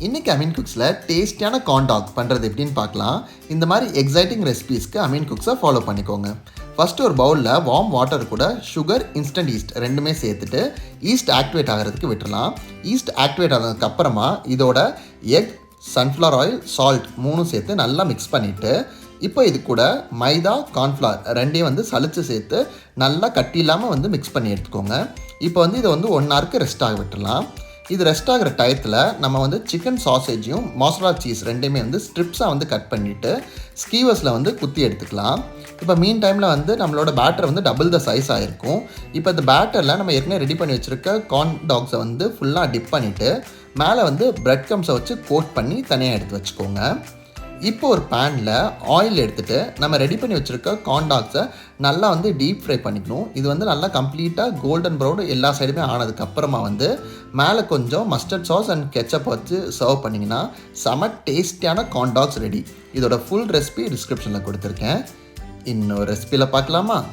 இன்றைக்கி அமீன் குக்ஸில் டேஸ்டியான corn talk பண்ணுறது எப்படின்னு பார்க்கலாம். இந்த மாதிரி எக்ஸைட்டிங் ரெசிபீஸ்க்கு அமீன் குக்ஸை ஃபாலோ பண்ணிக்கோங்க. ஃபஸ்ட்டு ஒரு பவுலில் வார்ம் வாட்டர் கூட சுகர், இன்ஸ்டன்ட் ஈஸ்ட் ரெண்டுமே சேர்த்துட்டு ஈஸ்ட் ஆக்டிவேட் ஆகிறதுக்கு விட்டுடலாம். ஈஸ்ட் ஆக்டிவேட் ஆனதுக்கப்புறமா இதோட எக், சன்ஃப்ளவர் ஆயில், சால்ட் மூணும் சேர்த்து நல்லா மிக்ஸ் பண்ணிவிட்டு இப்போ இது கூட மைதா, கார்ன்ஃப்ளவர் ரெண்டையும் சலிச்சு சேர்த்து நல்லா கட்டி இல்லாமல் மிக்ஸ் பண்ணி எடுத்துக்கோங்க. இப்போ இதை 1 ஹவருக்கு ரெஸ்ட் ஆக விட்டுடலாம். இது ரெஸ்ட் ஆகிற டயத்தில் நம்ம சிக்கன் சாசேஜையும் மொசரல்லா சீஸ் ரெண்டையுமே ஸ்ட்ரிப்ஸாக கட் பண்ணிவிட்டு ஸ்கீவர்ஸில் குத்தி எடுத்துக்கலாம். இப்போ மீன் டைமில் நம்மளோட பேட்டர் டபுள் த சைஸ் ஆகிருக்கும். இப்போ இந்த பேட்டரில் நம்ம ஏற்கனவே ரெடி பண்ணி வச்சுருக்க கார்ன் டாக்ஸை ஃபுல்லாக டிப் பண்ணிவிட்டு மேலே பிரெட் க்ரம்ஸை வச்சு கோட் பண்ணி தனியாக எடுத்து வச்சுக்கோங்க. இப்போ ஒரு பேனில் ஆயில் எடுத்துகிட்டு நம்ம ரெடி பண்ணி வச்சுருக்க கார்ன் டாக்ஸை நல்லா டீப் ஃப்ரை பண்ணிக்கணும். இது நல்லா கம்ப்ளீட்டாக கோல்டன் ப்ரௌன் எல்லா சைடுமே ஆனதுக்கப்புறமா மேலே கொஞ்சம் மஸ்டர்ட் சாஸ் அண்ட் கெச்சப் வச்சு சர்வ் பண்ணிங்கன்னா செம டேஸ்டியான கார்ன் டாக்ஸ் ரெடி. இதோட ஃபுல் ரெசிபி டிஸ்கிரிப்ஷனில் கொடுத்துருக்கேன். இன்னொரு ரெசிபியில் பார்க்கலாமா?